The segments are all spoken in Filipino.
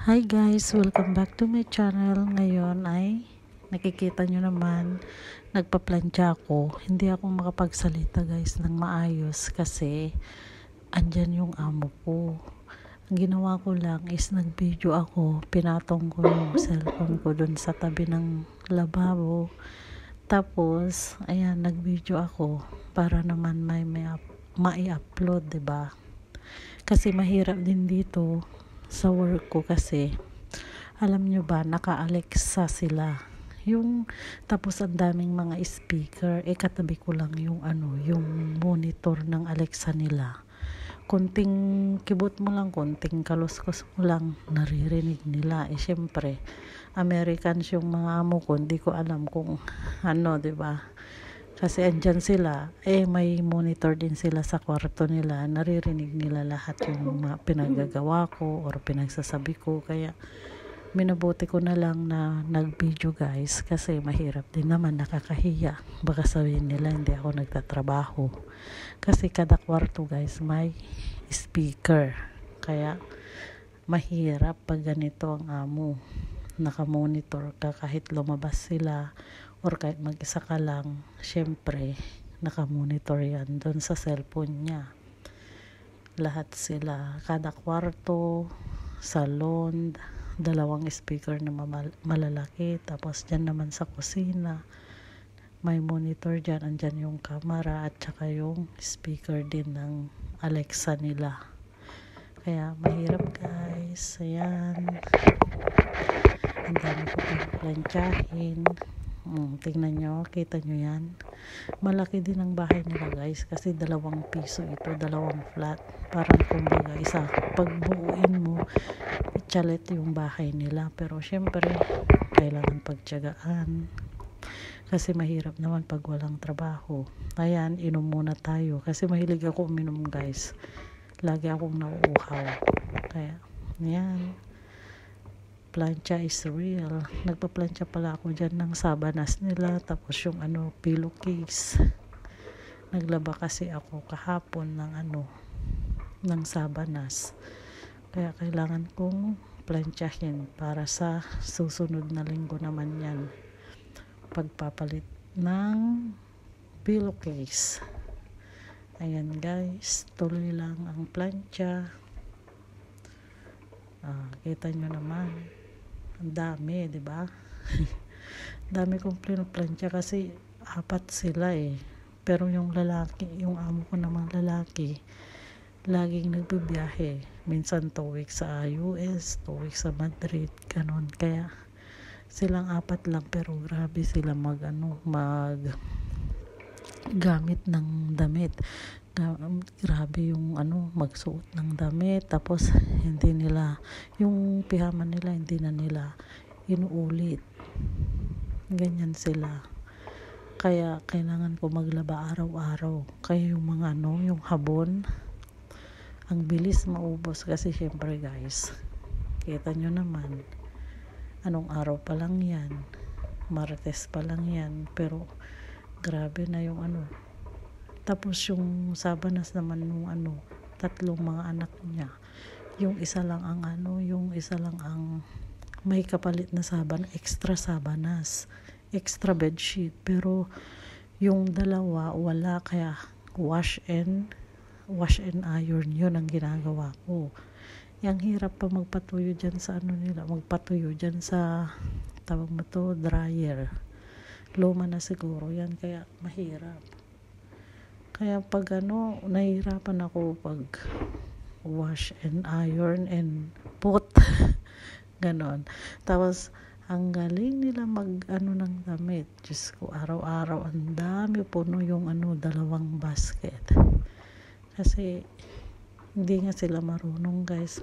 Hi guys, welcome back to my channel. Ngayon ay nakikita nyo naman, nagpa-plancha ako. Hindi ako makapagsalita guys ng maayos kasi andyan yung amo ko. Ang ginawa ko lang is nag-video ako, pinatong ko yung cellphone ko dun sa tabi ng lababo. Tapos, ayan, nag-video ako para naman mai-upload, 'di ba? Kasi mahirap din dito sa work ko kasi alam nyo ba, naka-Alexa sila. Tapos ang daming mga speaker, katabi ko lang yung monitor ng Alexa nila. Konting kibot mo lang, konting kaluskos mo lang, naririnig nila. Syempre, Americans yung mga amo ko, hindi ko alam kung ano, 'di ba? Kasi andyan sila, may monitor din sila sa kwarto nila, naririnig nila lahat yung mga pinagagawa ko or pinagsasabi ko, kaya minabuti ko na lang na nag-video guys, kasi mahirap din naman, nakakahiya, baka sabihin nila hindi ako nagtatrabaho, kasi kada kwarto guys may speaker, kaya mahirap pag ganito ang amo, nakamonitor ka kahit lumabas sila or kahit mag-isa ka lang, syempre nakamonitor yan doon sa cellphone niya. Lahat sila, kada kwarto, salon, dalawang speaker na malalaki, tapos dyan naman sa kusina may monitor dyan, andyan yung camera at saka yung speaker din ng Alexa nila. Kaya mahirap guys, ayan, ang dami ko pang plantsahin. Tingnan nyo, kita nyo yan, malaki din ang bahay nila guys, kasi 2 piso ito, 2 flat, parang kumbaga isa, pagbuuin mo chalet yung bahay nila, pero syempre kailangan pagtiyagaan kasi mahirap naman pag walang trabaho. Ayan, inom muna tayo kasi mahilig ako uminom guys, lagi akong nauuhaw, kaya yan, plancha is real. Nagpa-plancha pala ako dyan ng sabanas nila, tapos yung pillowcase. Naglaba kasi ako kahapon ng sabanas, kaya kailangan kong planchahin para sa susunod na linggo naman yan, pagpapalit ng pillowcase. Ayan guys, tuloy lang ang plancha. Kita nyo naman, ang dami, di ba? Dami kong plancha kasi 4 sila pero yung lalaki, yung amo ko namang lalaki, laging nagbibiyahe, minsan 2 weeks sa US, 2 weeks sa Madrid, ganon. Kaya silang 4 lang, pero grabe sila mag gamit ng damit. Grabe yung magsuot ng damit, tapos hindi nila yung pijaman nila, hindi na nila inuulit, ganyan sila. Kaya kailangan ko maglaba araw-araw, kaya yung mga yung habon ang bilis maubos, kasi syempre guys, kita nyo naman, anong araw pa lang yan, Martes pa lang yan, pero grabe na yung tapos yung sabanas naman nung 3 mga anak niya, yung isa lang ang may kapalit na extra sabanas, extra bedsheet, pero yung 2 wala, kaya wash and iron yun ang ginagawa ko. Yang hirap pa magpatuyo dyan sa magpatuyo dyan sa tawag mo to, dryer, luma na siguro yan, kaya mahirap. Kaya pag nahihirapan ako pag wash and iron and put ganon. Tapos ang galing nila ng damit, Diyos ko, araw-araw ang dami, puno yung 2 basket, kasi hindi nga sila marunong guys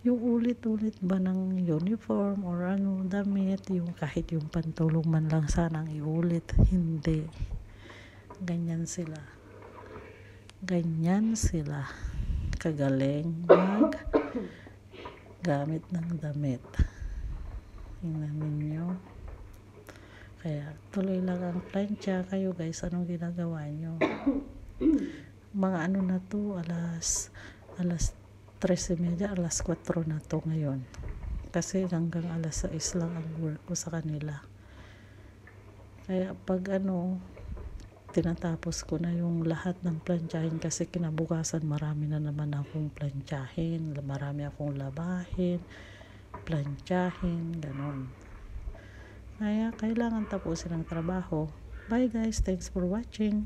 yung ulit-ulit ba ng uniform or damit, yung kahit yung pantulong man lang sanang iulit, hindi. Ganyan sila kagaling gamit ng damit. Tingnan ninyo. Kaya tuloy lang ang plancha. Kayo guys, anong ginagawa nyo? Mga na to, alas 3:30, alas 4 na to ngayon. Kasi hanggang alas 6 lang ang work ko sa kanila. Kaya pag tinatapos ko na yung lahat ng plantsahin kasi kinabukasan marami na naman akong plantsahin, marami akong labahin, plantsahin, ganon. Kaya kailangan tapusin ang trabaho. Bye guys, thanks for watching.